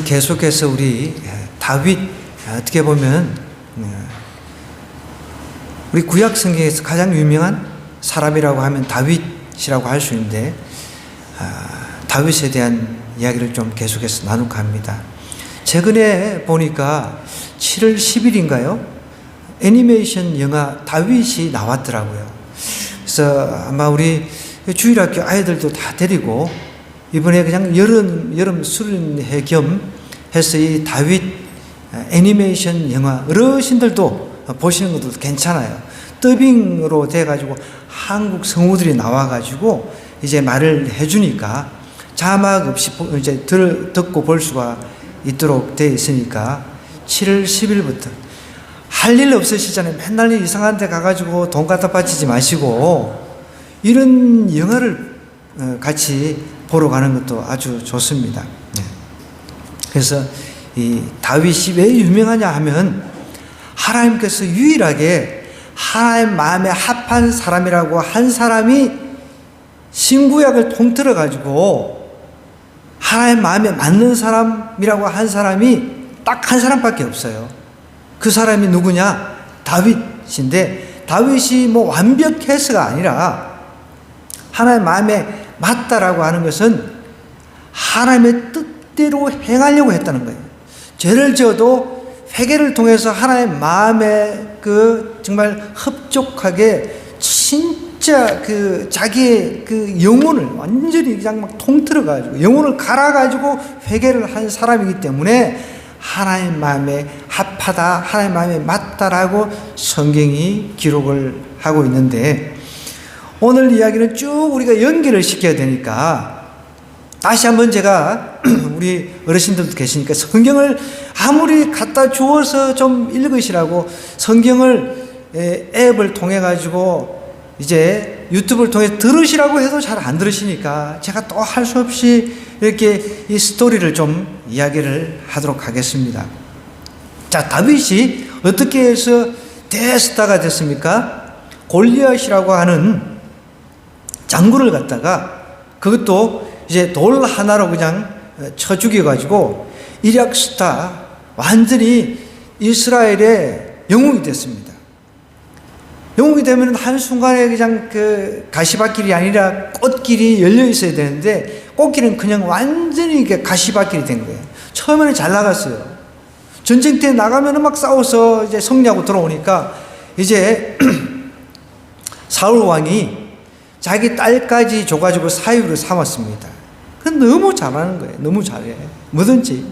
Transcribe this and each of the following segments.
오늘 계속해서 우리 다윗, 어떻게 보면 우리 구약 성경에서 가장 유명한 사람이라고 하면 다윗이라고 할 수 있는데, 다윗에 대한 이야기를 좀 계속해서 나눌까 합니다. 최근에 보니까 7월 10일인가요? 애니메이션 영화 다윗이 나왔더라고요. 그래서 아마 우리 주일학교 아이들도 다 데리고 이번에 그냥 여름 수련회 겸 해서 이 다윗 애니메이션 영화 어르신들도 보시는 것도 괜찮아요. 더빙으로 돼가지고 한국 성우들이 나와가지고 이제 말을 해주니까 자막 없이 이제 듣고 볼 수가 있도록 되어 있으니까 7월 10일부터 할 일 없으시잖아요. 맨날 이상한 데 가가지고 돈 갖다 바치지 마시고 이런 영화를 같이 보러 가는 것도 아주 좋습니다. 그래서 이 다윗이 왜 유명하냐 하면 하나님께서 유일하게 하나님 마음에 합한 사람이라고 한 사람이 신구약을 통틀어 가지고 하나님 마음에 맞는 사람이라고 한 사람이 딱 한 사람밖에 없어요. 그 사람이 누구냐? 다윗인데, 다윗이 뭐 완벽해서가 아니라 하나님 마음에 맞다라고 하는 것은 하나님의 뜻대로 행하려고 했다는 거예요. 죄를 지어도 회개를 통해서 하나님 마음에 정말 흡족하게 진짜 자기의 영혼을 완전히 그냥 막 통틀어가지고 영혼을 갈아가지고 회개를 한 사람이기 때문에 하나님 마음에 합하다, 하나님 마음에 맞다라고 성경이 기록을 하고 있는데, 오늘 이야기는 쭉 우리가 연결을 시켜야 되니까 다시 한번 제가 우리 어르신들도 계시니까 성경을 아무리 갖다 주어서 좀 읽으시라고 성경을 앱을 통해 가지고 이제 유튜브를 통해 들으시라고 해도 잘 안 들으시니까 제가 또 할 수 없이 이렇게 이 스토리를 좀 이야기를 하도록 하겠습니다. 자, 다윗이 어떻게 해서 대스타가 됐습니까? 골리앗이라고 하는 장군을 갖다가 그것도 이제 돌 하나로 그냥 쳐 죽여가지고 일약스타 완전히 이스라엘의 영웅이 됐습니다. 영웅이 되면 한순간에 그냥 가시밭길이 아니라 꽃길이 열려 있어야 되는데 꽃길은 그냥 완전히 이게 가시밭길이 된 거예요. 처음에는 잘 나갔어요. 전쟁터에 나가면 막 싸워서 이제 승리하고 들어오니까 이제 사울 왕이 자기 딸까지 줘가지고 사위로 삼았습니다. 그건 너무 잘하는 거예요. 너무 잘해. 뭐든지.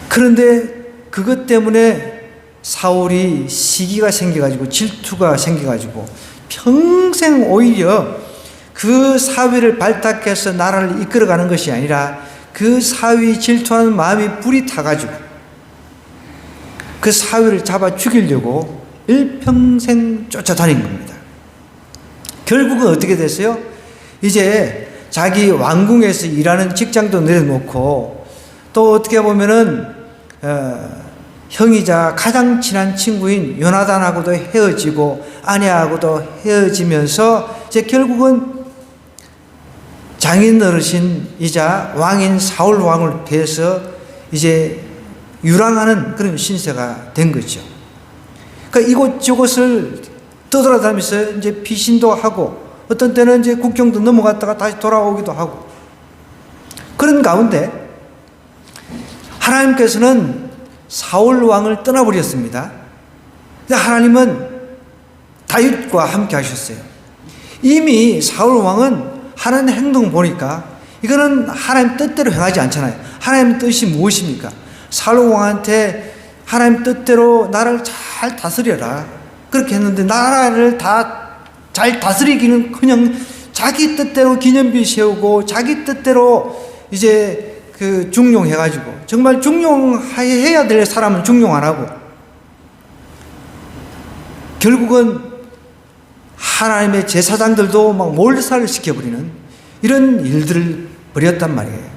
그런데 그것 때문에 사울이 시기가 생겨가지고 질투가 생겨가지고 평생 오히려 그 사위를 발탁해서 나라를 이끌어가는 것이 아니라 그 사위 질투하는 마음이 불이 타가지고 그 사위를 잡아 죽이려고 일평생 쫓아다닌 겁니다. 결국은 어떻게 됐어요? 이제 자기 왕궁에서 일하는 직장도 내려놓고 또 어떻게 보면은 형이자 가장 친한 친구인 요나단하고도 헤어지고 아내하고도 헤어지면서 이제 결국은 장인 어르신이자 왕인 사울 왕을 피해서 이제 유랑하는 그런 신세가 된 거죠. 그러니까 이곳저곳을 떠돌아다니면서 이제 피신도 하고 어떤 때는 이제 국경도 넘어갔다가 다시 돌아오기도 하고 그런 가운데 하나님께서는 사울 왕을 떠나버렸습니다. 근데 하나님은 다윗과 함께 하셨어요. 이미 사울 왕은 하는 행동 보니까 이거는 하나님 뜻대로 행하지 않잖아요. 하나님 뜻이 무엇입니까? 사울 왕한테 하나님 뜻대로 나를 잘 다스려라 그렇게 했는데 나라를 다 잘 다스리기는 그냥 자기 뜻대로 기념비 세우고 자기 뜻대로 이제 중용해가지고 정말 중용해야 될 사람은 중용 안 하고 결국은 하나님의 제사장들도 막 몰살을 시켜버리는 이런 일들을 벌였단 말이에요.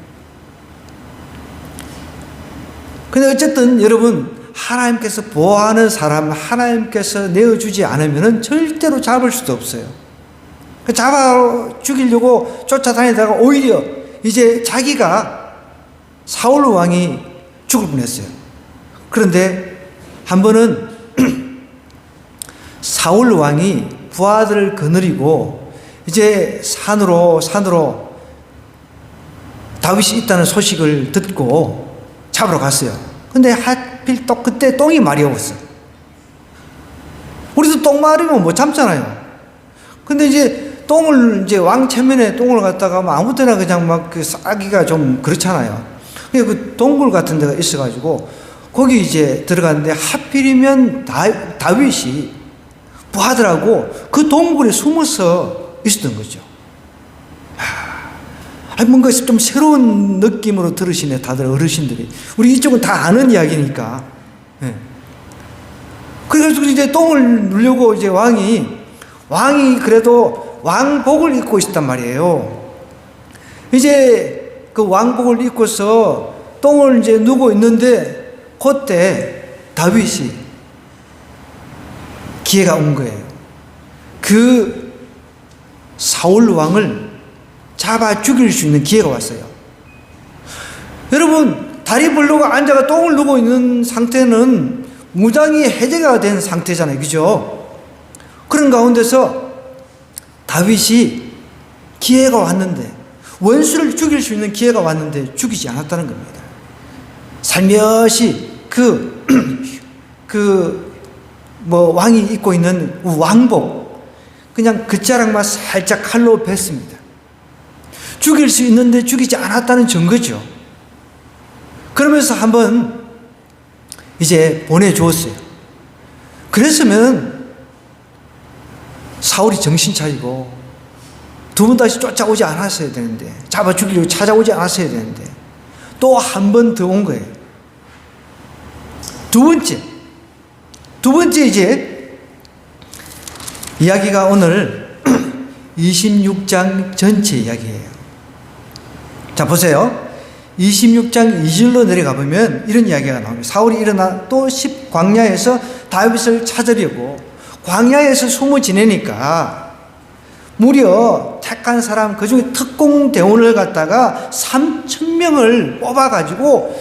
근데 어쨌든 여러분 하나님께서 보호하는 사람 하나님께서 내어주지 않으면 절대로 잡을 수도 없어요. 잡아 죽이려고 쫓아다니다가 오히려 이제 자기가 사울 왕이 죽을 뻔했어요. 그런데 한 번은 사울 왕이 부하들을 거느리고 이제 산으로 다윗이 있다는 소식을 듣고 잡으러 갔어요. 근데 하필 또 그때 똥이 마려웠어요. 우리도 똥 마르면 못 참잖아요. 근데 이제 똥을 이제 왕前면에 똥을 갖다가 뭐 아무 때나 그냥 막 그 싸기가 좀 그렇잖아요. 그 동굴 같은 데가 있어가지고 거기 이제 들어갔는데 하필이면 다윗이 부하들하고 그 동굴에 숨어서 있었던 거죠. 뭔가 좀 새로운 느낌으로 들으시네, 다들 어르신들이. 우리 이쪽은 다 아는 이야기니까. 네. 그래가지고 이제 똥을 누려고 이제 왕이 그래도 왕복을 입고 있었단 말이에요. 이제 그 왕복을 입고서 똥을 이제 누고 있는데 그때 다윗이 기회가 온 거예요. 그 사울 왕을 잡아 죽일 수 있는 기회가 왔어요. 여러분, 다리 벌르고 앉아가 똥을 누고 있는 상태는 무장이 해제가 된 상태잖아요. 그죠? 그런 가운데서 다윗이 기회가 왔는데, 원수를 죽일 수 있는 기회가 왔는데 죽이지 않았다는 겁니다. 살며시 왕이 입고 있는 왕복, 그냥 긋자락만 살짝 칼로 뱄습니다. 죽일 수 있는데 죽이지 않았다는 증거죠. 그러면서 한번 이제 보내주었어요. 그랬으면 사울이 정신 차리고 두 번 다시 쫓아오지 않았어야 되는데, 잡아 죽이려고 찾아오지 않았어야 되는데 또 한 번 더 온 거예요. 두 번째 이제 이야기가 오늘 26장 전체 이야기예요. 자, 보세요. 26장 2절로 내려가 보면 이런 이야기가 나옵니다. 사울이 일어나 또 광야에서 다윗을 찾으려고 광야에서 숨어 지내니까 무려 택한 사람, 그 중에 특공대원을 갖다가 3,000명을 뽑아가지고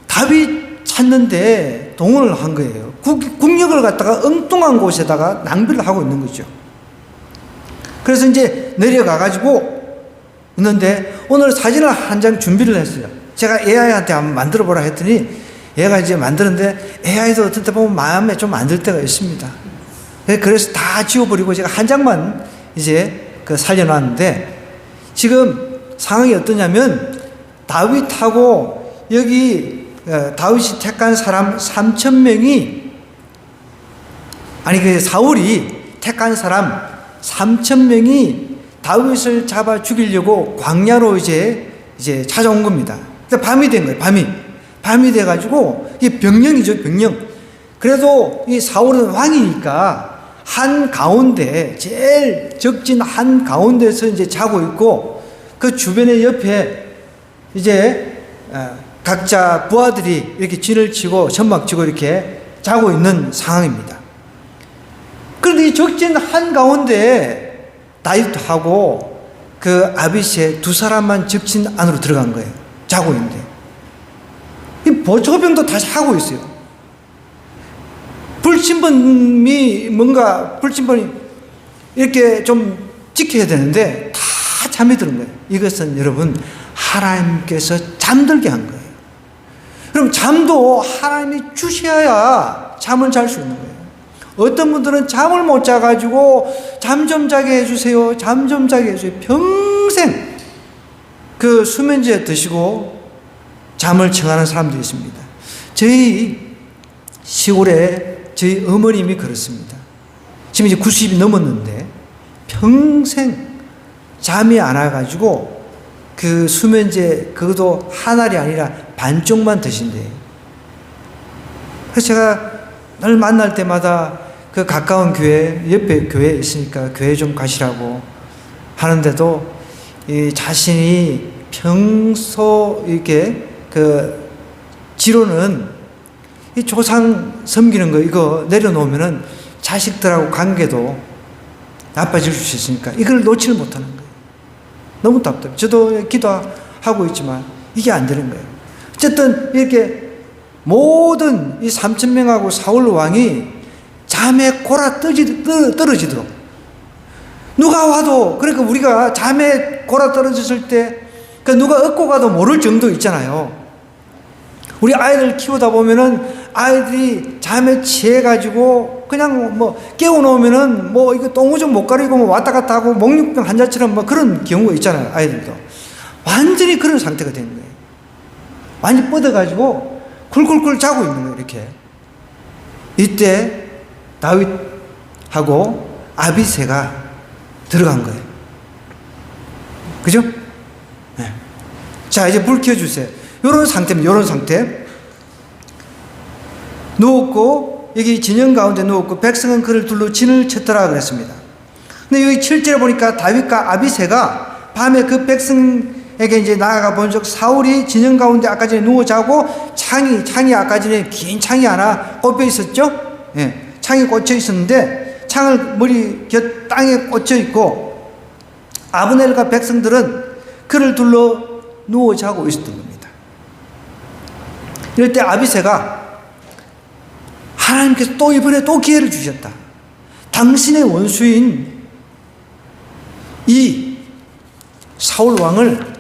다윗 찾는데 동원을 한 거예요. 국력을 갖다가 엉뚱한 곳에다가 낭비를 하고 있는 거죠. 그래서 이제 내려가가지고 있는데 오늘 사진을 한 장 준비를 했어요. 제가 AI한테 한번 만들어 보라 했더니 얘가 이제 만드는데 AI도 어떤 때 보면 마음에 좀 안 들 때가 있습니다. 그래서 다 지워버리고 제가 한 장만 이제 살려놨는데, 지금 상황이 어떠냐면 다윗하고 여기 다윗이 택한 사람 3,000명이, 그 사울이 택한 사람 3,000명이 다윗을 잡아 죽이려고 광야로 이제 찾아온 겁니다. 밤이 된 거예요. 밤이 돼가지고 이게 병령이죠, 병령. 그래도 이 사울은 왕이니까 한 가운데, 제일 적진 한 가운데서 이제 자고 있고, 그 주변에 옆에 이제 각자 부하들이 이렇게 진을 치고 천막 치고 이렇게 자고 있는 상황입니다. 그런데 이 적진 한 가운데 다윗하고 그 아비새 두 사람만 적진 안으로 들어간 거예요. 자고 있는데 이 보초병도 다시 하고 있어요. 불침번이 이렇게 좀 지켜야 되는데 다 잠이 드는 거예요. 이것은 여러분 하나님께서 잠들게 한 거예요. 그럼 잠도 하나님이 주셔야 잠을 잘 수 있는 거예요. 어떤 분들은 잠을 못 자가지고 잠 좀 자게 해주세요, 잠 좀 자게 해주세요. 평생 그 수면제 드시고 잠을 청하는 사람들이 있습니다. 저희 시골에 저희 어머님이 그렇습니다. 지금 이제 90이 넘었는데 평생 잠이 안 와가지고 그 수면제 그것도 한 알이 아니라 반쪽만 드신대요. 그래서 제가 늘 만날 때마다 그 가까운 교회, 옆에 교회에 있으니까 교회 좀 가시라고 하는데도 이 자신이 평소 이렇게 그 지로는 이 조상 섬기는 거 이거 내려놓으면은 자식들하고 관계도 나빠질 수 있으니까 이걸 놓지를 못하는 거예요. 너무 답답해요. 저도 기도하고 있지만 이게 안 되는 거예요. 어쨌든 이렇게 모든 이 3,000명하고 사울 왕이 잠에 골아 떨어지도록, 누가 와도, 그러니까 우리가 잠에 골아 떨어졌을 때 누가 업고 가도 모를 정도 있잖아요. 우리 아이들 키우다 보면은 아이들이 잠에 취해가지고 그냥 뭐 깨워놓으면은 뭐 이거 똥오줌 못 가리고 뭐 왔다 갔다 하고 목육병 환자처럼 뭐 그런 경우가 있잖아요. 아이들도 완전히 그런 상태가 되는 거예요. 완전히 뻗어가지고 쿨쿨쿨 자고 있는 거예요. 이렇게. 이때 다윗하고 아비새가 들어간 거예요. 그죠? 네. 자, 이제 불 켜주세요. 요런 상태입니다. 요런 상태. 누웠고, 여기 진영 가운데 누웠고, 백성은 그를 둘러 진을 쳤더라 그랬습니다. 근데 여기 7절에 보니까 다윗과 아비새가 밤에 그 백성에게 이제 나아가 본즉 사울이 진영 가운데 아까 전에 누워 자고 창이 아까 전에 긴 창이 하나 꽂혀 있었죠? 예. 창이 꽂혀 있었는데 창을 머리 곁 땅에 꽂혀 있고 아브넬과 백성들은 그를 둘러 누워 자고 있었던 겁니다. 이럴 때 아비새가 하나님께서 또 이번에 또 기회를 주셨다. 당신의 원수인 이 사울 왕을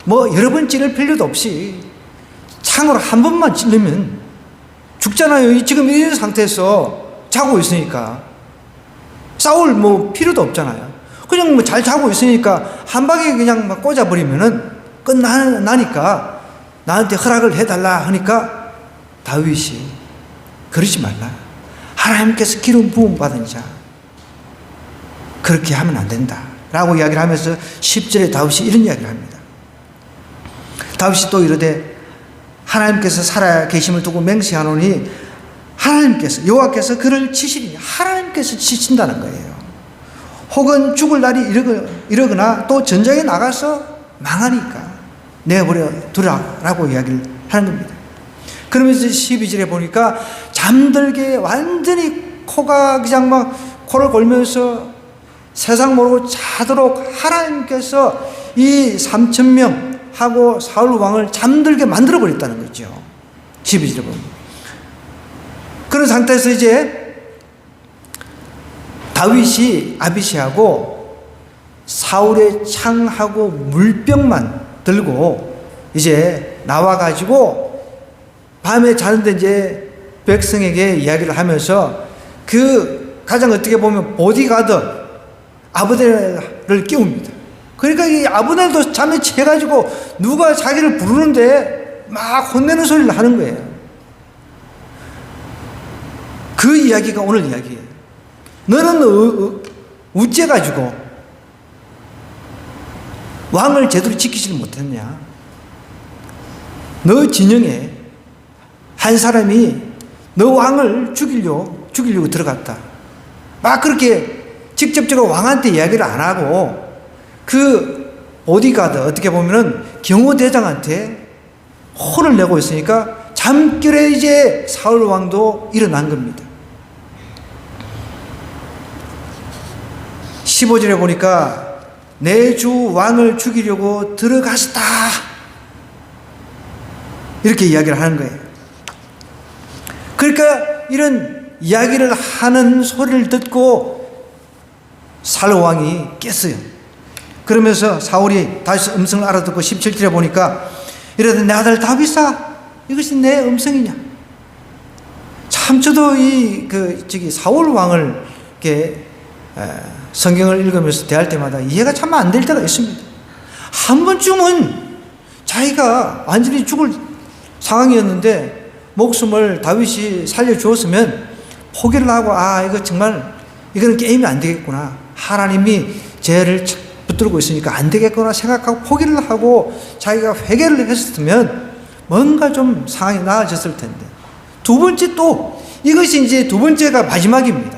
뭐 여러 번 찌를 필요도 없이 창으로 한 번만 찌르면 죽잖아요. 지금 이런 상태에서 자고 있으니까 싸울 뭐 필요도 없잖아요. 그냥 뭐 잘 자고 있으니까 한 방에 그냥 막 꽂아버리면은 끝나니까 나한테 허락을 해달라 하니까 다윗이 그러지 말라. 하나님께서 기름 부음 받은 자 그렇게 하면 안 된다 라고 이야기를 하면서 10절에 다윗이 이런 이야기를 합니다. 다윗이 또 이르되 하나님께서 살아 계심을 두고 맹세하노니 하나님께서 여호와께서 그를 치시리니 하나님께서 치신다는 거예요. 혹은 죽을 날이 이러거나 또 전장에 나가서 망하니까 내버려 두라라고 이야기를 하는 겁니다. 그러면서 12절에 보니까 잠들게 완전히 코가 그냥 막 코를 골면서 세상 모르고 자도록 하나님께서 이 3,000명하고 사울 왕을 잠들게 만들어 버렸다는 거죠. 12절에 보면. 그런 상태에서 이제 다윗이 아비새하고 사울의 창하고 물병만 들고 이제 나와가지고 밤에 자는데 이제 백성에게 이야기를 하면서 그 가장 어떻게 보면 보디가드 아브넬을 깨웁니다. 그러니까 이 아브넬도 잠에 취해가지고 누가 자기를 부르는데 막 혼내는 소리를 하는 거예요. 그 이야기가 오늘 이야기예요. 너는 어째가지고 왕을 제대로 지키지 못했냐? 너 진영에 한 사람이 너 왕을 죽이려고 들어갔다. 막 그렇게 직접적으로 왕한테 이야기를 안 하고 그 보디가드 어떻게 보면은 경호대장한테 혼을 내고 있으니까 잠결에 이제 사울 왕도 일어난 겁니다. 15절에 보니까 내 주 왕을 죽이려고 들어가시다 이렇게 이야기를 하는 거예요. 그러니까 이런 이야기를 하는 소리를 듣고 사울 왕이 깼어요. 그러면서 사울이 다시 음성을 알아듣고 17절에 보니까 이러더니 내 아들 다윗아 이것이 내 음성이냐. 참 저도 사울 왕을 이렇게 성경을 읽으면서 대할 때마다 이해가 참 안 될 때가 있습니다. 한 번쯤은 자기가 완전히 죽을 상황이었는데 목숨을 다윗이 살려주었으면 포기를 하고 이거 정말 이거는 게임이 안 되겠구나. 하나님이 죄를 붙들고 있으니까 안 되겠구나 생각하고 포기를 하고 자기가 회개를 했으면 뭔가 좀 상황이 나아졌을 텐데 두 번째 또 이것이 이제 두 번째가 마지막입니다.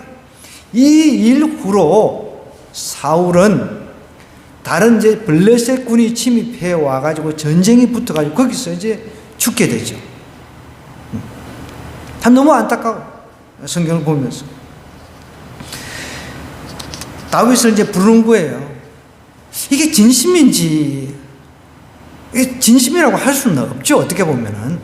이 일 후로 사울은 다른 이제 블레셋 군이 침입해 와가지고 전쟁이 붙어가지고 거기서 이제 죽게 되죠. 참 너무 안타까워. 성경을 보면서 다윗을 이제 부르는 거예요. 이게 진심인지 이게 진심이라고 할 수는 없죠. 어떻게 보면은.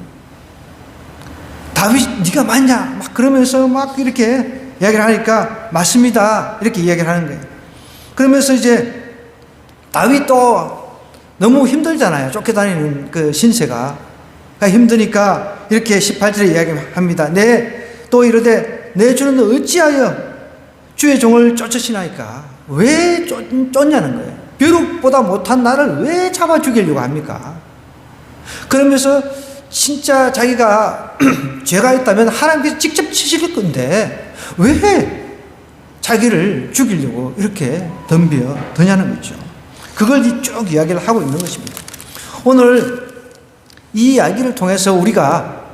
다윗 네가 맞냐? 막 그러면서 막 이렇게 이야기를 하니까 맞습니다. 이렇게 이야기를 하는 거예요. 그러면서 이제 다윗도 너무 힘들잖아요. 쫓겨다니는 그 신세가. 그러니까 힘드니까 이렇게 18절에 이야기합니다. 또 이르되 내 주는 어찌하여 주의 종을 쫓으시나이까? 왜 쫓냐는 거예요. 벼룩보다 못한 나를 왜 잡아 죽이려고 합니까? 그러면서 진짜 자기가 죄가 있다면 하나님께서 직접 치실 건데 왜 자기를 죽이려고 이렇게 드냐는 거죠. 그걸 쭉 이야기를 하고 있는 것입니다. 오늘 이 이야기를 통해서 우리가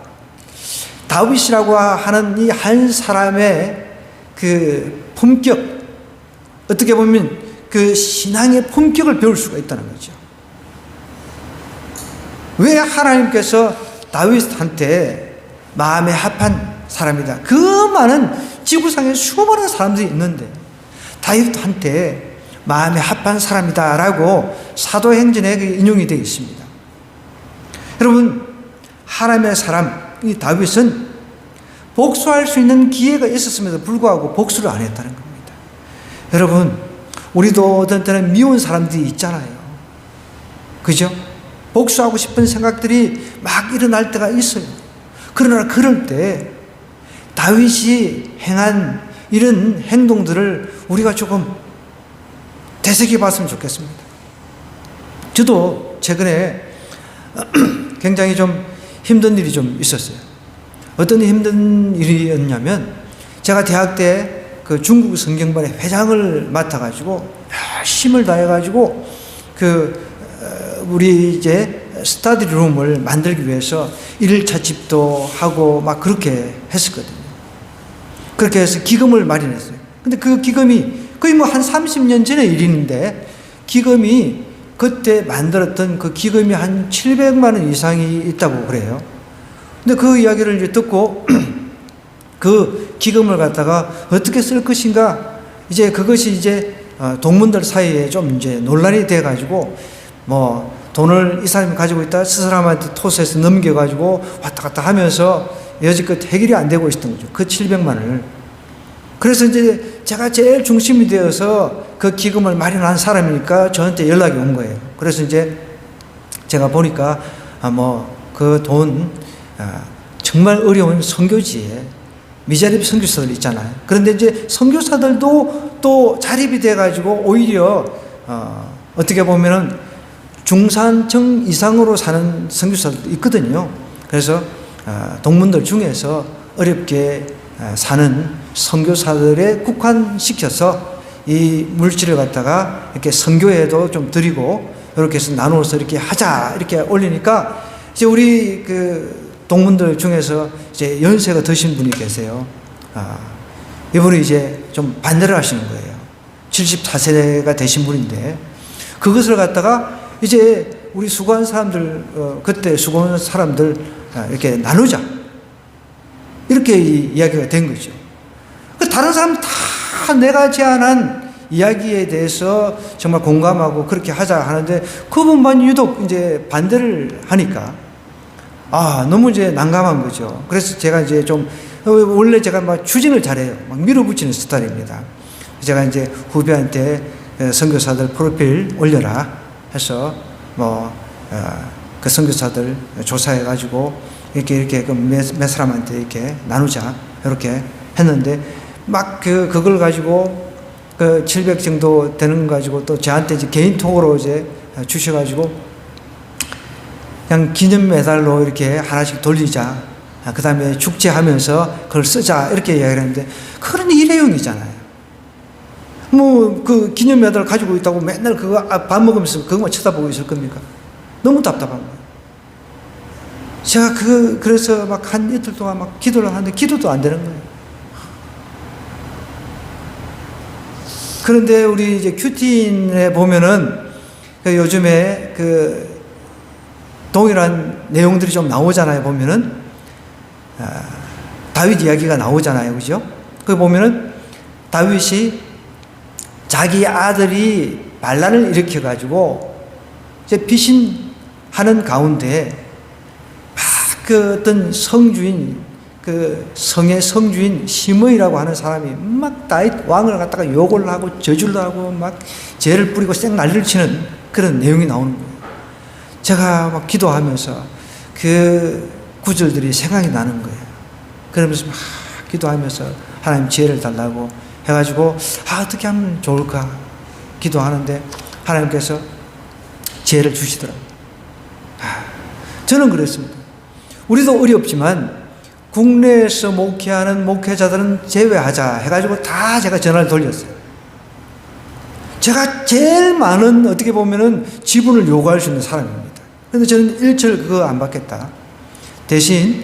다윗이라고 하는 이 한 사람의 그 품격, 어떻게 보면 그 신앙의 품격을 배울 수가 있다는 거죠. 왜 하나님께서 다윗한테 마음에 합한 사람이다. 그 많은 지구상에 수많은 사람들이 있는데 다윗한테 마음에 합한 사람이다라고 사도행전에 인용이 되어 있습니다. 여러분, 하나님의 사람 이 다윗은 복수할 수 있는 기회가 있었음에도 불구하고 복수를 안 했다는 겁니다. 여러분, 우리도 어떤 때는 미운 사람들이 있잖아요. 그죠? 복수하고 싶은 생각들이 막 일어날 때가 있어요. 그러나 그럴 때 다윗이 행한 이런 행동들을 우리가 조금 되새겨 봤으면 좋겠습니다. 저도 최근에 굉장히 좀 힘든 일이 좀 있었어요. 어떤 힘든 일이었냐면 제가 대학 때 그 중국 성경반의 회장을 맡아가지고 힘을 다해가지고 우리 이제 스터디룸을 만들기 위해서 1차 집도 하고 막 그렇게 했었거든요. 그렇게 해서 기금을 마련했어요. 근데 그 기금이 거의 뭐 한 30년 전의 일인데 기금이 그때 만들었던 그 기금이 한 700만 원 이상이 있다고 그래요. 근데 그 이야기를 이제 듣고 그 기금을 갖다가 어떻게 쓸 것인가, 이제 그것이 이제 동문들 사이에 좀 이제 논란이 돼가지고 뭐 돈을 이 사람이 가지고 있다 그 사람한테 토스해서 넘겨가지고 왔다 갔다 하면서 여지껏 해결이 안 되고 있었던 거죠. 그 700만 원을. 그래서 이제 제가 제일 중심이 되어서 그 기금을 마련한 사람이니까 저한테 연락이 온 거예요. 그래서 이제 제가 보니까 그 돈 정말 어려운 선교지에 미자립 선교사들 있잖아요. 그런데 이제 선교사들도 또 자립이 돼가지고 오히려 어떻게 보면은 중산층 이상으로 사는 선교사들도 있거든요. 그래서 동문들 중에서 어렵게 사는 선교사들에 국한시켜서 이 물질을 갖다가 이렇게 선교에도 좀 드리고 이렇게 해서 나누어서 이렇게 하자 이렇게 올리니까 이제 우리 그 동문들 중에서 이제 연세가 드신 분이 계세요. 이분이 이제 좀 반대를 하시는 거예요. 74세가 되신 분인데 그것을 갖다가 이제 우리 수고한 사람들, 그때 수고한 사람들 이렇게 나누자. 이렇게 이야기가 된 거죠. 다른 사람 다 내가 제안한 이야기에 대해서 정말 공감하고 그렇게 하자 하는데 그분만 유독 이제 반대를 하니까 너무 이제 난감한 거죠. 그래서 제가 이제 좀 원래 제가 막 추진을 잘해요. 막 밀어붙이는 스타일입니다. 제가 이제 후배한테 선교사들 프로필 올려라 해서 그 선교사들 조사해가지고 이렇게 몇 사람한테 이렇게 나누자 이렇게 했는데 막 그걸 가지고 700 정도 되는 거 가지고 또 저한테 이제 개인톡으로 이제 주셔가지고 그냥 기념 메달로 이렇게 하나씩 돌리자. 그 다음에 축제하면서 그걸 쓰자. 이렇게 이야기를 했는데, 그런 일회용이잖아요. 그 기념 메달 가지고 있다고 맨날 그거 밥 먹으면서 그것만 쳐다보고 있을 겁니까? 너무 답답한 거예요. 제가 그래서 막 한 이틀 동안 막 기도를 하는데 기도도 안 되는 거예요. 그런데 우리 이제 큐틴에 보면은 요즘에 동일한 내용들이 좀 나오잖아요. 보면은 다윗 이야기가 나오잖아요. 그죠? 그 보면은 다윗이 자기 아들이 반란을 일으켜 가지고 이제 하는 가운데 막 그 어떤 성주인, 그 성의 성주인 시므이라고 하는 사람이 막 다윗 왕을 갖다가 욕을 하고 저주를 하고 막 죄를 뿌리고 쌩 난리를 치는 그런 내용이 나오는 거예요. 제가 막 기도하면서 그 구절들이 생각이 나는 거예요. 그러면서 막 기도하면서 하나님 지혜를 달라고 해가지고 어떻게 하면 좋을까 기도하는데 하나님께서 지혜를 주시더라고요. 저는 그랬습니다. 우리도 어렵지만 국내에서 목회하는 목회자들은 제외하자 해가지고 다 제가 전화를 돌렸어요. 제가 제일 많은 어떻게 보면은 지분을 요구할 수 있는 사람입니다. 그런데 저는 일절 그거 안 받겠다. 대신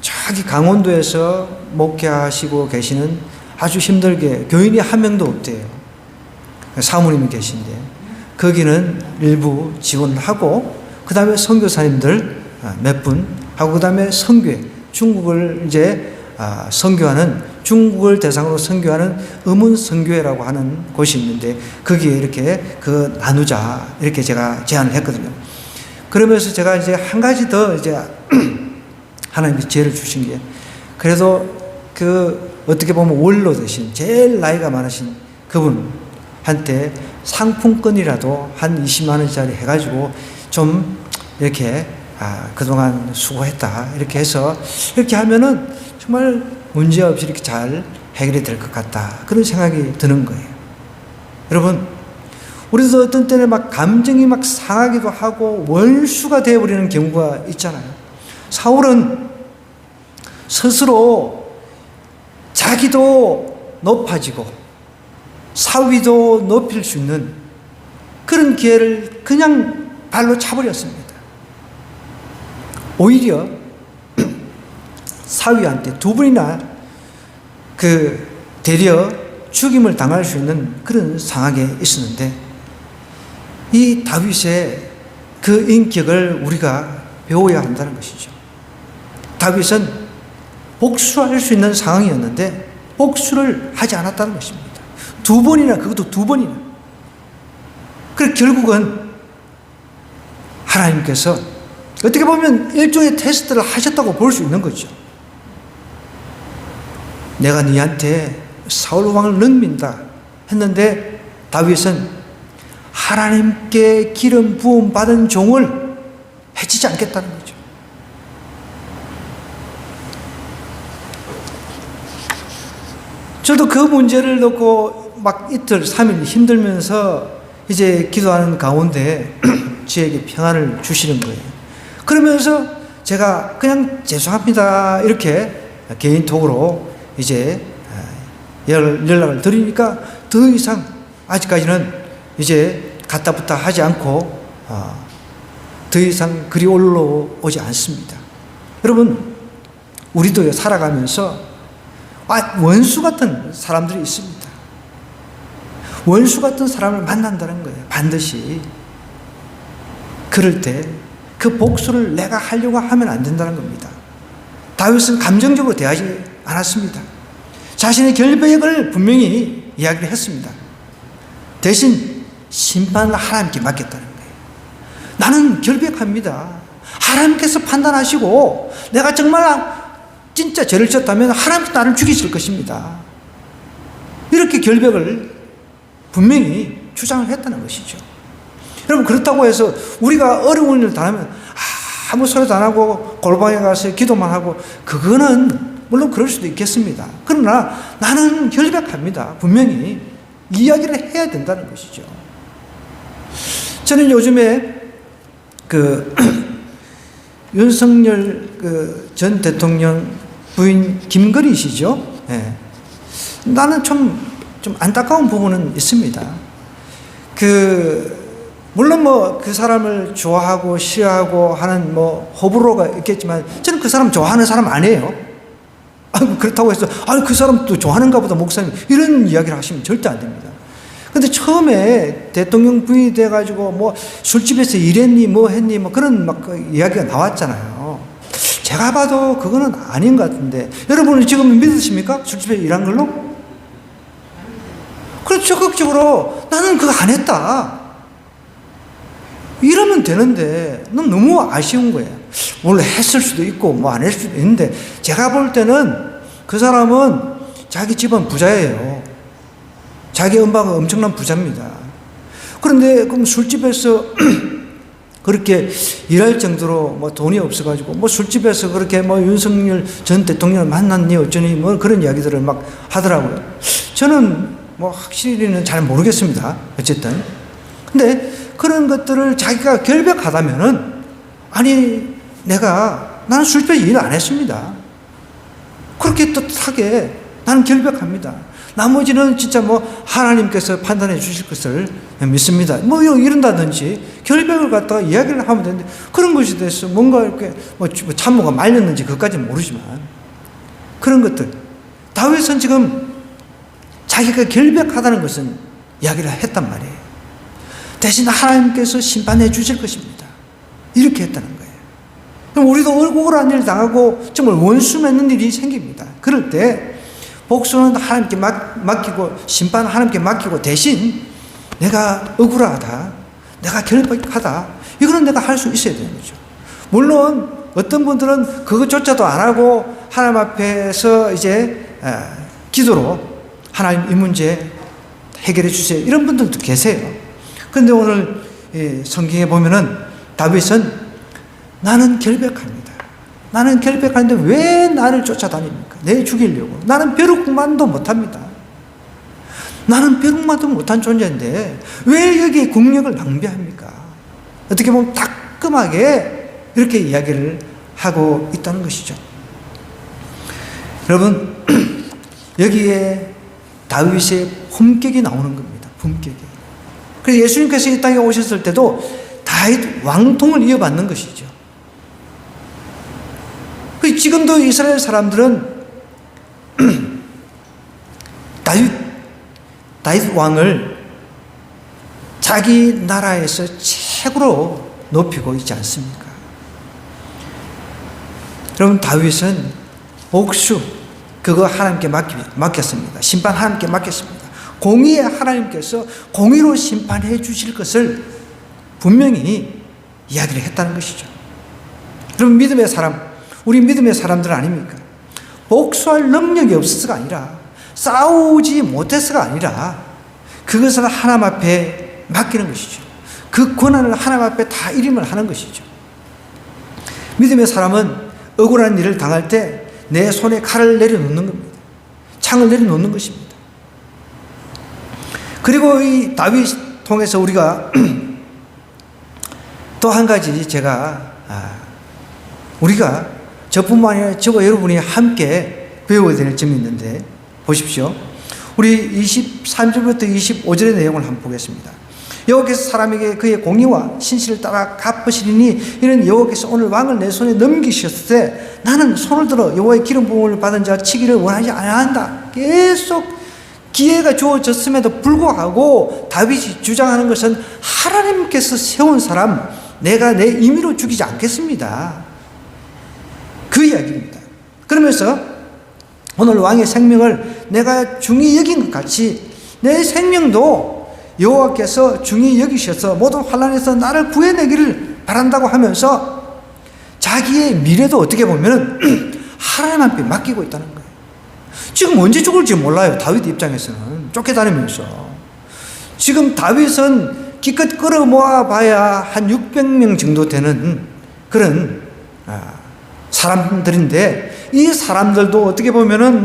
저기 강원도에서 목회하시고 계시는 아주 힘들게 교인이 한 명도 없대요. 사모님이 계신데 거기는 일부 지원을 하고 그 다음에 선교사님들 몇 분 하고 그 다음에 선교회 중국을 이제 선교하는 중국을 대상으로 선교하는 음운 선교회라고 하는 곳이 있는데 거기에 이렇게 그 나누자 이렇게 제가 제안을 했거든요. 그러면서 제가 이제 한 가지 더 이제 하나님이 지혜를 주신 게 그래도 그 어떻게 보면 원로 되신 제일 나이가 많으신 그분한테 상품권이라도 한 20만 원짜리 해가지고 좀 이렇게 그동안 수고했다 이렇게 해서 이렇게 하면은 정말 문제없이 이렇게 잘 해결이 될 것 같다 그런 생각이 드는 거예요. 여러분 우리도 어떤 때는 막 감정이 막 상하기도 하고 원수가 되어버리는 경우가 있잖아요. 사울은 스스로 자기도 높아지고 사위도 높일 수 있는 그런 기회를 그냥 발로 차버렸습니다. 오히려 사위한테 두 번이나 그 되려 죽임을 당할 수 있는 그런 상황에 있었는데 이 다윗의 그 인격을 우리가 배워야 한다는 것이죠. 다윗은 복수할 수 있는 상황이었는데 복수를 하지 않았다는 것입니다. 두 번이나 그것도 두 번이나. 그래서 결국은 하나님께서 어떻게 보면 일종의 테스트를 하셨다고 볼 수 있는 거죠. 내가 네한테 사울 왕을 능민다 했는데 다윗은 하나님께 기름 부음 받은 종을 해치지 않겠다는 거죠. 저도 그 문제를 놓고 막 이틀 3일 힘들면서 이제 기도하는 가운데 저에게 평안을 주시는 거예요. 그러면서 제가 그냥 죄송합니다 이렇게 개인톡으로 이제 연락을 드리니까 더 이상 아직까지는 이제 갖다붙다 하지 않고 더 이상 글이 올라오지 않습니다. 여러분 우리도 살아가면서 원수 같은 사람들이 있습니다. 원수 같은 사람을 만난다는 거예요. 반드시. 그럴 때 그 복수를 내가 하려고 하면 안 된다는 겁니다. 다윗은 감정적으로 대하지 않았습니다. 자신의 결백을 분명히 이야기를 했습니다. 대신 심판을 하나님께 맡겼다는 거예요. 나는 결백합니다. 하나님께서 판단하시고 내가 정말 진짜 죄를 졌다면 하나님께서 나를 죽이실 것입니다. 이렇게 결백을 분명히 주장을 했다는 것이죠. 여러분 그렇다고 해서 우리가 어려운 일을 당하면 아무 소리도 안 하고 골방에 가서 기도만 하고 그거는 물론 그럴 수도 있겠습니다. 그러나 나는 결백합니다. 분명히 이야기를 해야 된다는 것이죠. 저는 요즘에 그 윤석열 그 전 대통령 부인 김건희시죠. 네. 나는 좀 안타까운 부분은 있습니다. 물론 뭐 그 사람을 좋아하고 싫어하고 하는 뭐 호불호가 있겠지만 저는 그 사람 좋아하는 사람 아니에요. 그렇다고 해서 그 사람도 좋아하는가 보다 목사님 이런 이야기를 하시면 절대 안 됩니다. 근데 처음에 대통령 부인이 돼가지고 뭐 술집에서 일했니 뭐 했니 뭐 그런 막 이야기가 나왔잖아요. 제가 봐도 그거는 아닌 것 같은데 여러분은 지금 믿으십니까? 술집에서 일한 걸로? 그래서 적극적으로 나는 그거 안 했다. 이러면 되는데 너무 아쉬운 거예요. 물론 했을 수도 있고 뭐 안 했을 수도 있는데 제가 볼 때는 그 사람은 자기 집은 부자예요. 자기 엄마가 엄청난 부자입니다. 그런데 그럼 술집에서 그렇게 일할 정도로 뭐 돈이 없어가지고 뭐 술집에서 그렇게 뭐 윤석열 전 대통령을 만났니 어쩌니 뭐 그런 이야기들을 막 하더라고요. 저는 뭐 확실히는 잘 모르겠습니다. 어쨌든. 근데 그런 것들을 자기가 결백하다면은 아니 나는 술집에 일 안 했습니다. 그렇게 떳하게 나는 결백합니다. 나머지는 진짜 뭐 하나님께서 판단해 주실 것을 믿습니다. 뭐 이런다든지 결백을 갖다가 이야기를 하면 되는데 그런 것에 대해서 뭔가 이렇게 뭐 참모가 말렸는지 그것까지는 모르지만 그런 것들. 다윗은 지금 자기가 결백하다는 것은 이야기를 했단 말이에요. 대신 하나님께서 심판해 주실 것입니다. 이렇게 했다는 거예요. 그럼 우리도 억울한 일 당하고 정말 원수 맺는 일이 생깁니다. 그럴 때 복수는 하나님께 맡기고 심판은 하나님께 맡기고 대신 내가 억울하다, 내가 결백하다, 이거는 내가 할 수 있어야 되는 거죠. 물론 어떤 분들은 그것조차도 안 하고 하나님 앞에서 이제 기도로 하나님 이 문제 해결해 주세요, 이런 분들도 계세요. 그런데 오늘 성경에 보면은 다윗은 나는 결백합니다. 나는 결백하는데 왜 나를 쫓아다닙니까? 내 죽이려고. 나는 벼룩만도 못합니다. 나는 벼룩만도 못한 존재인데 왜 여기에 국력을 낭비합니까? 어떻게 보면 따끔하게 이렇게 이야기를 하고 있다는 것이죠. 여러분, 여기에 다윗의 품격이 나오는 겁니다. 품격이. 그래서 예수님께서 이 땅에 오셨을 때도 다윗 왕통을 이어받는 것이죠. 지금도 이스라엘 사람들은 다윗 왕을 자기 나라에서 최고로 높이고 있지 않습니까? 여러분, 다윗은 복수 그거 하나님께 맡겼습니다. 심판 하나님께 맡겼습니다. 공의의 하나님께서 공의로 심판해 주실 것을 분명히 이야기를 했다는 것이죠. 여러분, 믿음의 사람, 우리 믿음의 사람들 아닙니까? 복수할 능력이 없어서가 아니라 싸우지 못해서가 아니라 그것을 하나님 앞에 맡기는 것이죠. 그 권한을 하나님 앞에 다 일임을 하는 것이죠. 믿음의 사람은 억울한 일을 당할 때 내 손에 칼을 내려놓는 겁니다. 창을 내려놓는 것입니다. 그리고 이 다윗 통해서 우리가 또 한 가지 우리가 저뿐만 아니라 저와 여러분이 함께 배워야 될 점이 있는데 보십시오. 우리 23절부터 25절의 내용을 한번 보겠습니다. 여호와께서 사람에게 그의 공의와 신실을 따라 갚으시리니 이는 여호와께서 오늘 왕을 내 손에 넘기셨을 때 나는 손을 들어 여호와의 기름 부음을 받은 자 치기를 원하지 아니한다. 계속 기회가 주어졌음에도 불구하고 다윗이 주장하는 것은 하나님께서 세운 사람 내가 내 임의로 죽이지 않겠습니다. 그 이야기입니다. 그러면서 오늘 왕의 생명을 내가 중히 여긴 것 같이 내 생명도 여호와께서 중히 여기셔서 모든 환난에서 나를 구해내기를 바란다고 하면서 자기의 미래도 어떻게 보면 하나님 앞에 맡기고 있다는 거예요. 지금 언제 죽을지 몰라요. 다윗 입장에서는 쫓겨다니면서 지금 다윗은 기껏 끌어모아 봐야 한 600명 정도 되는 그런 사람들인데 이 사람들도 어떻게 보면은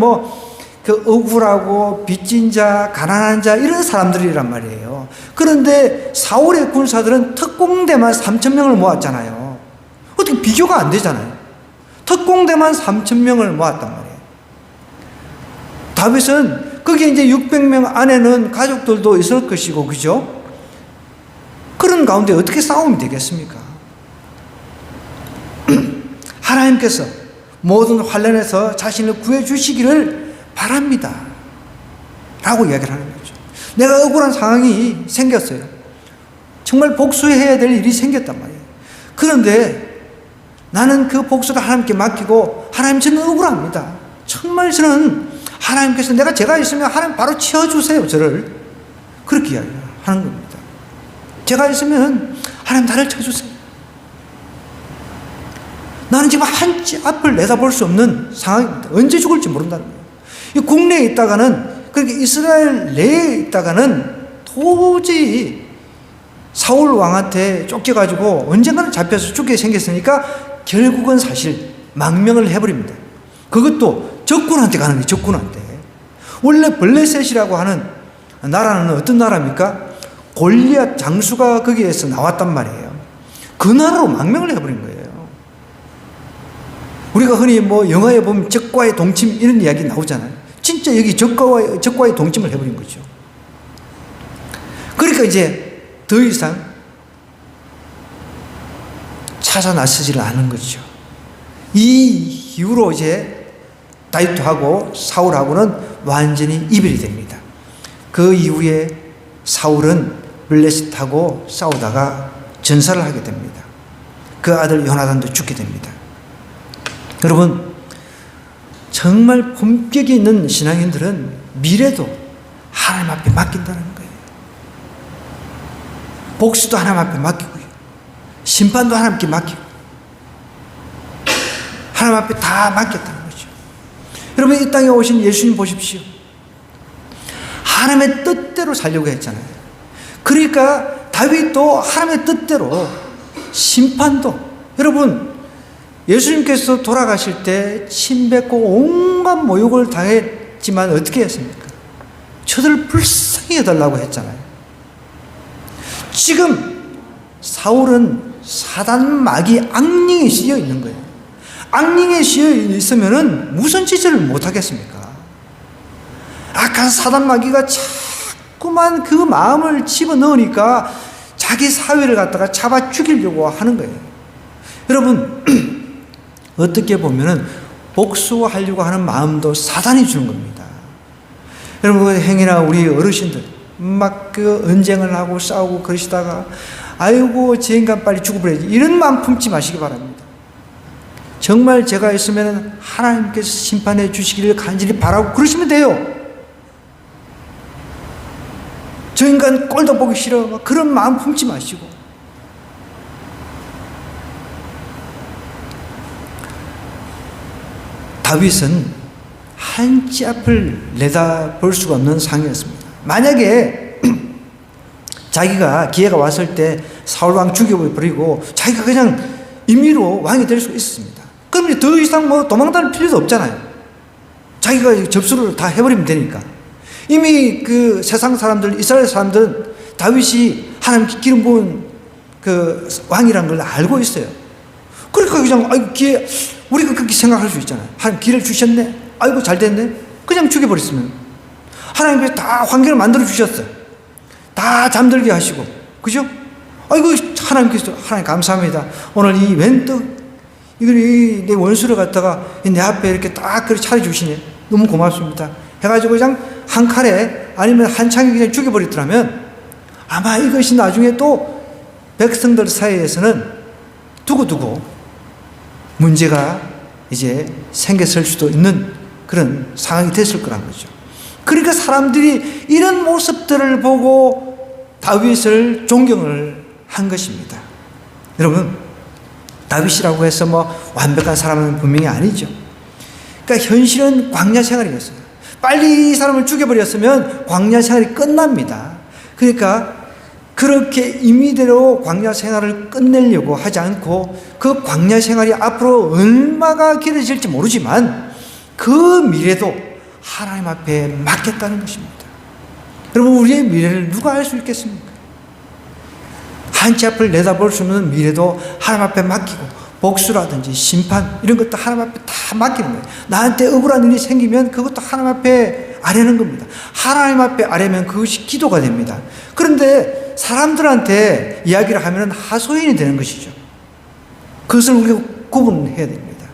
그 억울하고 빚진 자, 가난한 자 이런 사람들이란 말이에요. 그런데 사울의 군사들은 특공대만 3,000명을 모았잖아요. 어떻게 비교가 안 되잖아요. 특공대만 3,000명을 모았단 말이에요. 다윗은 거기에 이제 600명 안에는 가족들도 있을 것이고, 그죠? 그런 가운데 어떻게 싸움이 되겠습니까? 하나님께서 모든 환난에서 자신을 구해주시기를 바랍니다 라고 이야기를 하는 거죠. 내가 억울한 상황이 생겼어요. 정말 복수해야 될 일이 생겼단 말이에요. 그런데 나는 그 복수를 하나님께 맡기고 하나님 저는 억울합니다. 정말 저는 하나님께서 제가 있으면 하나님 바로 치워주세요 저를. 그렇게 이야기하는 겁니다. 제가 있으면 하나님 나를 쳐주세요. 나는 지금 한치 앞을 내다볼 수 없는 상황입니다. 언제 죽을지 모른다는 거예요. 이 국내에 있다가는, 그렇게 이스라엘 내에 있다가는 도저히 사울 왕한테 쫓겨가지고 언젠가는 잡혀서 죽게 생겼으니까 결국은 사실 망명을 해버립니다. 그것도 적군한테 가는 거예요. 적군한테. 원래 블레셋이라고 하는 나라는 어떤 나라입니까? 골리앗 장수가 거기에서 나왔단 말이에요. 그 나라로 망명을 해버린 거예요. 우리가 흔히 뭐 영화에 보면 적과의 동침 이런 이야기 나오잖아요. 진짜 여기 적과의 동침을 해버린 거죠. 그러니까 이제 더 이상 찾아 나서지를 않은 거죠. 이 이후로 이제 다윗하고 사울하고는 완전히 이별이 됩니다. 그 이후에 사울은 블레셋하고 싸우다가 전사를 하게 됩니다. 그 아들 요나단도 죽게 됩니다. 여러분, 정말 품격이 있는 신앙인들은 미래도 하나님 앞에 맡긴다는 거예요. 복수도 하나님 앞에 맡기고요. 심판도 하나님께 맡기고 하나님 앞에 다 맡겼다는 거죠. 여러분, 이 땅에 오신 예수님 보십시오. 하나님의 뜻대로 살려고 했잖아요. 그러니까 다윗도 하나님의 뜻대로 심판도, 여러분, 예수님께서 돌아가실 때 침뱉고 온갖 모욕을 당했지만 어떻게 했습니까? 저들을 불쌍히 해달라고 했잖아요. 지금 사울은 사단 마귀 악령에 씌여 있는 거예요. 악령에 씌여 있으면은 무슨 짓을 못 하겠습니까? 악한 사단 마귀가 자꾸만 그 마음을 집어넣으니까 자기 사회를 갖다가 잡아 죽이려고 하는 거예요. 여러분, 어떻게 보면은 복수하려고 하는 마음도 사단이 주는 겁니다. 여러분, 행여나 우리 어르신들 막 그 언쟁을 하고 싸우고 그러시다가 아이고 저 인간 빨리 죽어버려야지 이런 마음 품지 마시기 바랍니다. 정말 제가 있으면 하나님께서 심판해 주시기를 간절히 바라고 그러시면 돼요. 저 인간 꼴도 보기 싫어 그런 마음 품지 마시고. 다윗은 한치 앞을 내다볼 수가 없는 상황이었습니다. 만약에 자기가 기회가 왔을 때 사울왕 죽여버리고 자기가 그냥 임의로 왕이 될 수 있었습니다. 그럼 더 이상 뭐 도망다닐 필요도 없잖아요. 자기가 접수를 다 해버리면 되니까. 이미 그 세상 사람들, 이스라엘 사람들은 다윗이 하나님 기름 부은 그 왕이란 걸 알고 있어요. 그러니까 그냥 아이고 기회, 우리가 그렇게 생각할 수 있잖아요. 하나님 기회를 주셨네. 아이고 잘 됐네. 그냥 죽여버렸으면. 하나님께서 다 환경을 만들어 주셨어요. 다 잠들게 하시고, 그죠? 아이고 하나님께서, 하나님 감사합니다. 오늘 이 웬떡 이걸 내 원수를 갖다가 내 앞에 이렇게 딱 그렇게 차려주시네. 너무 고맙습니다. 해가지고 그냥 한 칼에 아니면 한 창에 그냥 죽여버리더라면 아마 이것이 나중에 또 백성들 사이에서는 두고두고 문제가 이제 생겼을 수도 있는 그런 상황이 됐을 거란 거죠. 그러니까 사람들이 이런 모습들을 보고 다윗을 존경을 한 것입니다. 여러분, 다윗이라고 해서 뭐 완벽한 사람은 분명히 아니죠. 그러니까 현실은 광야 생활이었어요. 빨리 이 사람을 죽여버렸으면 광야 생활이 끝납니다. 그러니까 그렇게 임의대로 광야 생활을 끝내려고 하지 않고 그 광야 생활이 앞으로 얼마가 길어질지 모르지만 그 미래도 하나님 앞에 맡겼다는 것입니다. 여러분, 우리의 미래를 누가 알 수 있겠습니까? 한치 앞을 내다볼 수 없는 미래도 하나님 앞에 맡기고 복수라든지 심판 이런 것도 하나님 앞에 다 맡기는 거예요. 나한테 억울한 일이 생기면 그것도 하나님 앞에 아뢰는 겁니다. 하나님 앞에 아뢰면 그것이 기도가 됩니다. 그런데 사람들한테 이야기를 하면 하소연이 되는 것이죠. 그것을 우리가 구분해야 됩니다.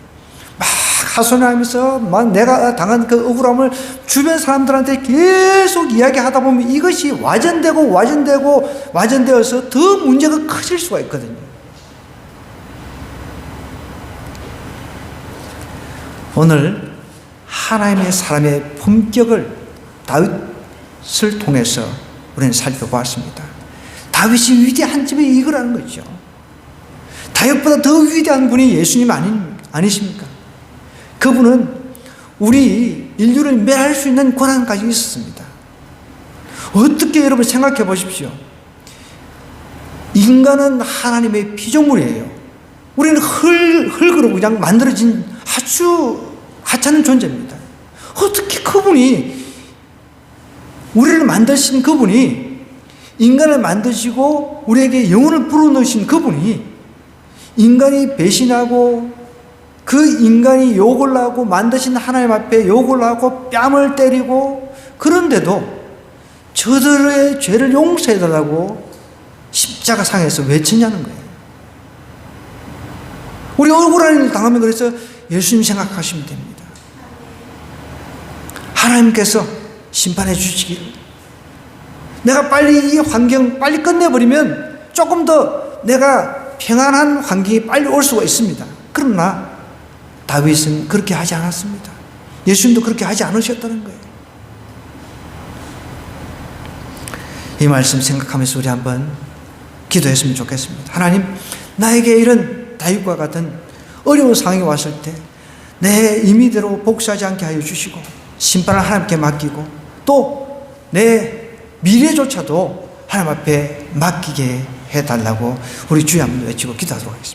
막 하소연하면서 막 내가 당한 그 억울함을 주변 사람들한테 계속 이야기하다 보면 이것이 와전되어서 더 문제가 커질 수가 있거든요. 오늘 하나님의 사람의 품격을 다윗을 통해서 우리는 살펴보았습니다. 다윗이 위대한 점이 이거라는 거죠. 다윗보다 더 위대한 분이 예수님 아니십니까? 그분은 우리 인류를 멸할 수 있는 권한까지 있었습니다. 어떻게 여러분 생각해 보십시오. 인간은 하나님의 피조물이에요. 우리는 흙으로 그냥 만들어진 아주 하찮은 존재입니다. 어떻게 그분이, 우리를 만드신 그분이, 인간을 만드시고 우리에게 영혼을 불어넣으신 그분이 인간이 배신하고 그 인간이 욕을 하고 만드신 하나님 앞에 욕을 하고 뺨을 때리고, 그런데도 저들의 죄를 용서해달라고 십자가상에서 외치냐는 거예요. 우리 억울한 일 당하면 그래서 예수님 생각하시면 됩니다. 하나님께서 심판해 주시기를, 내가 빨리 이 환경 빨리 끝내버리면 조금 더 내가 평안한 환경이 빨리 올 수가 있습니다. 그러나 다윗은 그렇게 하지 않았습니다. 예수님도 그렇게 하지 않으셨다는 거예요. 이 말씀 생각하면서 우리 한번 기도했으면 좋겠습니다. 하나님, 나에게 이런 다윗과 같은 어려운 상황이 왔을 때 내 임의대로 복수하지 않게 하여 주시고, 심판을 하나님께 맡기고, 또 내 미래조차도 하나님 앞에 맡기게 해달라고 우리 주여 한번 외치고 기도하도록 하겠습니다.